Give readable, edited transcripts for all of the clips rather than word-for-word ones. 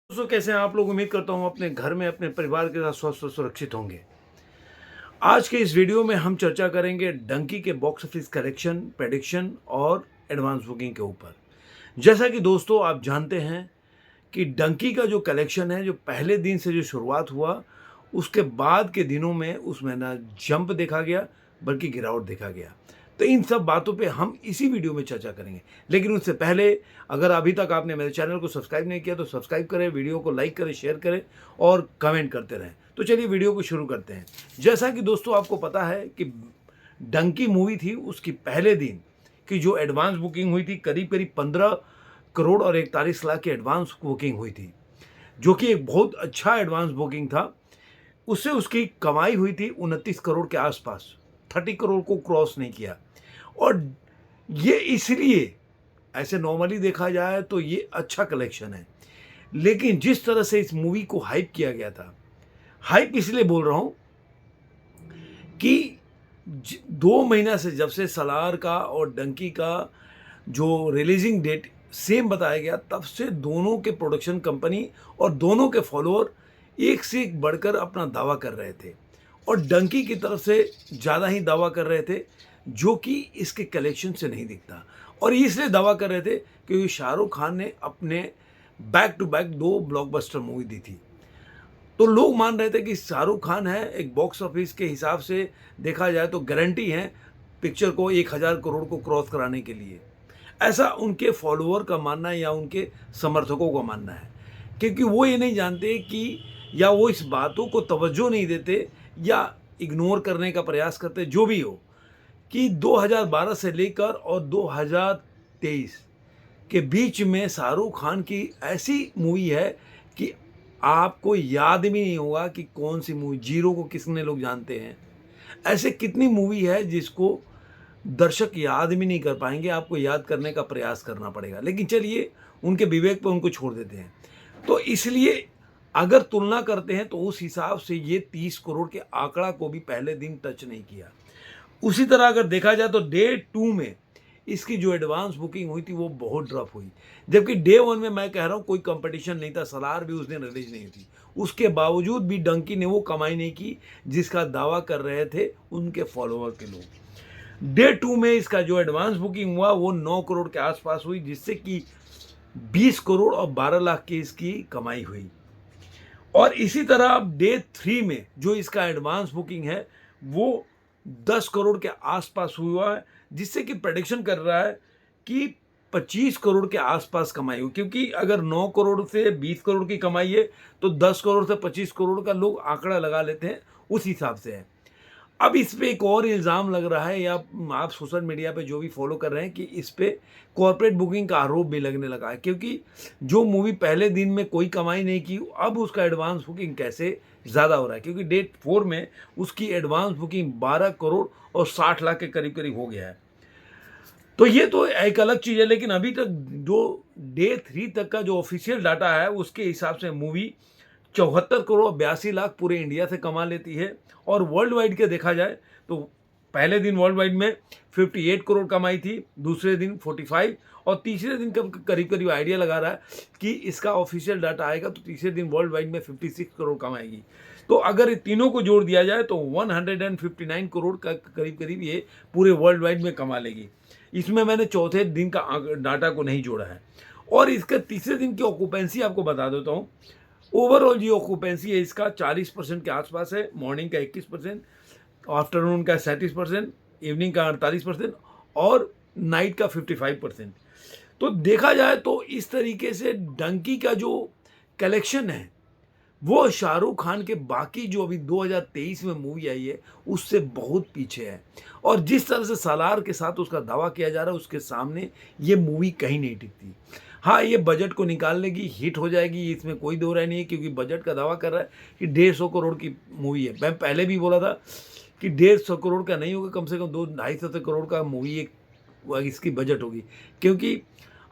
दोस्तों, कैसे हैं आप लोग। उम्मीद करता हूँ अपने घर में अपने परिवार के साथ स्वस्थ और सुरक्षित होंगे। आज के इस वीडियो में हम चर्चा करेंगे डंकी के बॉक्स ऑफिस कलेक्शन, प्रेडिक्शन और एडवांस बुकिंग के ऊपर। जैसा कि दोस्तों आप जानते हैं कि डंकी का जो कलेक्शन है, जो पहले दिन से जो शुरुआत हुआ, उसके बाद के दिनों में उसमें ना जंप देखा गया बल्कि गिरावट देखा गया। तो इन सब बातों पे हम इसी वीडियो में चर्चा करेंगे। लेकिन उससे पहले अगर अभी तक आपने मेरे चैनल को सब्सक्राइब नहीं किया तो सब्सक्राइब करें, वीडियो को लाइक करें, शेयर करें और कमेंट करते रहें। तो चलिए वीडियो को शुरू करते हैं। जैसा कि दोस्तों आपको पता है कि डंकी मूवी थी, उसकी पहले दिन की जो एडवांस बुकिंग हुई थी, करीब करीब 15 करोड़ और 41 लाख की एडवांस बुकिंग हुई थी, जो कि एक बहुत अच्छा एडवांस बुकिंग था। उससे उसकी कमाई हुई थी 29 करोड़ के आसपास, 30 करोड़ को क्रॉस नहीं किया। और ये इसलिए, ऐसे नॉर्मली देखा जाए तो ये अच्छा कलेक्शन है, लेकिन जिस तरह से इस मूवी को हाइप किया गया था, हाइप इसलिए बोल रहा हूं कि 2 महीना से जब से सलार का और डंकी का जो रिलीजिंग डेट सेम बताया गया, तब से दोनों के प्रोडक्शन कंपनी और दोनों के फॉलोअर एक से एक बढ़कर अपना दावा कर रहे थे, और डंकी की तरफ से ज़्यादा ही दावा कर रहे थे, जो कि इसके कलेक्शन से नहीं दिखता। और इसलिए दावा कर रहे थे क्योंकि शाहरुख खान ने अपने back to back 2 blockbuster movie दी थी। तो लोग मान रहे थे कि शाहरुख खान है, एक बॉक्स ऑफिस के हिसाब से देखा जाए तो गारंटी है पिक्चर को 1000 करोड़ को क्रॉस कराने के लिए। ऐसा उनके फॉलोअर का मानना है या उनके समर्थकों का मानना है, क्योंकि वो ये नहीं जानते कि, या वो इस बातों को तवज्जो नहीं देते या इग्नोर करने का प्रयास करते, जो भी हो, कि 2012 से लेकर और 2023 के बीच में शाहरुख खान की ऐसी मूवी है कि आपको याद भी नहीं होगा कि कौन सी मूवी। जीरो को किसने लोग जानते हैं। ऐसे कितनी मूवी है जिसको दर्शक याद भी नहीं कर पाएंगे, आपको याद करने का प्रयास करना पड़ेगा। लेकिन चलिए, उनके विवेक पर उनको छोड़ देते हैं। तो इसलिए अगर तुलना करते हैं तो उस हिसाब से ये 30 करोड़ के आंकड़ा को भी पहले दिन टच नहीं किया। उसी तरह अगर देखा जाए तो डे 2 में इसकी जो एडवांस बुकिंग हुई थी वो बहुत ड्रॉप हुई, जबकि डे 1 में मैं कह रहा हूँ कोई कंपटीशन नहीं था, सलार भी उस दिन रिलीज नहीं थी। उसके बावजूद भी डंकी ने वो कमाई नहीं की जिसका दावा कर रहे थे उनके फॉलोअर के लोग। डे 2 में इसका जो एडवांस बुकिंग हुआ वो 9 करोड़ के आसपास हुई, जिससे कि 20 करोड़ और 12 लाख की इसकी कमाई हुई। और इसी तरह अब डे 3 में जो इसका एडवांस बुकिंग है वो 10 करोड़ के आसपास हुआ है, जिससे कि प्रेडिक्शन कर रहा है कि 25 करोड़ के आसपास कमाई हुई। क्योंकि अगर 9 करोड़ से 20 करोड़ की कमाई है तो 10 करोड़ से 25 करोड़ का लोग आंकड़ा लगा लेते हैं, उस हिसाब से है। अब इस पे एक और इल्ज़ाम लग रहा है, या आप सोशल मीडिया पे जो भी फॉलो कर रहे हैं, कि इस पे कॉर्पोरेट बुकिंग का आरोप भी लगने लगा है, क्योंकि जो मूवी पहले दिन में कोई कमाई नहीं की, अब उसका एडवांस बुकिंग कैसे ज़्यादा हो रहा है, क्योंकि डे 4 में उसकी एडवांस बुकिंग 12 करोड़ और 60 लाख के करीब करीब हो गया है। तो ये तो एक अलग चीज़ है, लेकिन अभी तक जो डे 3 तक का जो ऑफिशियल डाटा है उसके हिसाब से मूवी 74 करोड़ 82 लाख पूरे इंडिया से कमा लेती है। और वर्ल्ड वाइड के देखा जाए तो पहले दिन वर्ल्ड वाइड में 58 करोड़ कमाई थी, दूसरे दिन 45, और तीसरे दिन का करीब करीब आइडिया लगा रहा है कि इसका ऑफिशियल डाटा आएगा तो तीसरे दिन वर्ल्ड वाइड में 56 करोड़ कमाएगी। तो अगर ये तीनों को जोड़ दिया जाए तो 159 करोड़ का करीब करीब ये पूरे वर्ल्ड वाइड में कमा लेगी। इसमें मैंने चौथे दिन का डाटा को नहीं जोड़ा है। और इसके तीसरे दिन की ऑक्यूपेंसी आपको बता देता हूँ। ओवरऑल जो ऑक्यूपेंसी है इसका 40% के आसपास है। मॉर्निंग का 21%, आफ्टरनून का 37%, इवनिंग का 48% और नाइट का 55%। तो देखा जाए तो इस तरीके से डंकी का जो कलेक्शन है वो शाहरुख खान के बाकी जो अभी 2023 में मूवी आई है उससे बहुत पीछे है। और जिस तरह से सालार के साथ उसका दावा किया जा रहा है, उसके सामने ये मूवी कहीं नहीं टिकती। हाँ, ये बजट को निकाल लेगी, हिट हो जाएगी, इसमें कोई दो राय नहीं है, क्योंकि बजट का दावा कर रहा है कि 150 करोड़ की मूवी है। मैं पहले भी बोला था कि 150 करोड़ का नहीं होगा, कम से कम 200-250 करोड़ का मूवी एक इसकी बजट होगी। क्योंकि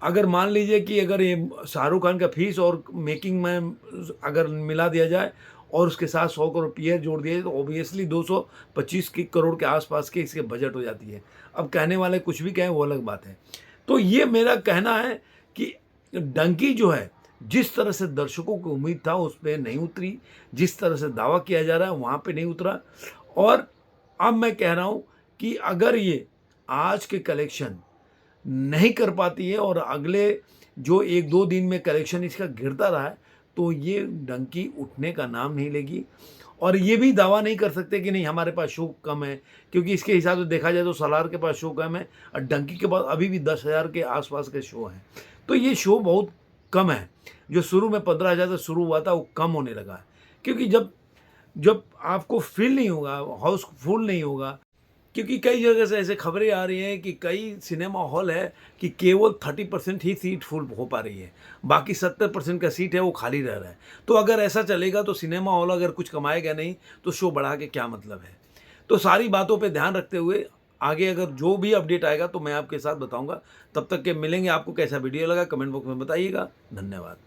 अगर मान लीजिए कि अगर ये शाहरुख खान का फीस और मेकिंग में अगर मिला दिया जाए और उसके साथ 100 करोड़ पीआर जोड़ दिया जाए तो ऑब्वियसली 225 करोड़ के आसपास के इसके बजट हो जाती है। अब कहने वाले कुछ भी कहें वो अलग बात है। तो ये मेरा कहना है कि डंकी जो है जिस तरह से दर्शकों को उम्मीद था उस पे नहीं उतरी, जिस तरह से दावा किया जा रहा है वहाँ पे नहीं उतरा। और अब मैं कह रहा हूँ कि अगर ये आज के कलेक्शन नहीं कर पाती है और अगले जो 1-2 दिन में कलेक्शन इसका गिरता रहा है, तो ये डंकी उठने का नाम नहीं लेगी। और ये भी दावा नहीं कर सकते कि नहीं हमारे पास शो कम है, क्योंकि इसके हिसाब से देखा जाए तो सलार के पास शो कम है और डंकी के पास अभी भी 10,000 के आसपास के शो हैं। तो ये शो बहुत कम है, जो शुरू में 15,000 से शुरू हुआ था वो कम होने लगा है। क्योंकि जब जब आपको फील नहीं होगा, हाउस फुल नहीं होगा, क्योंकि कई जगह से ऐसे खबरें आ रही हैं कि कई सिनेमा हॉल है कि केवल 30% ही सीट फुल हो पा रही है, बाकी 70% का सीट है वो खाली रह रहा है। तो अगर ऐसा चलेगा तो सिनेमा हॉल अगर कुछ कमाएगा नहीं तो शो बढ़ा के क्या मतलब है। तो सारी बातों पे ध्यान रखते हुए आगे अगर जो भी अपडेट आएगा तो मैं आपके साथ बताऊंगा। तब तक के मिलेंगे। आपको कैसा वीडियो लगा कमेंट बॉक्स में बताइएगा। धन्यवाद।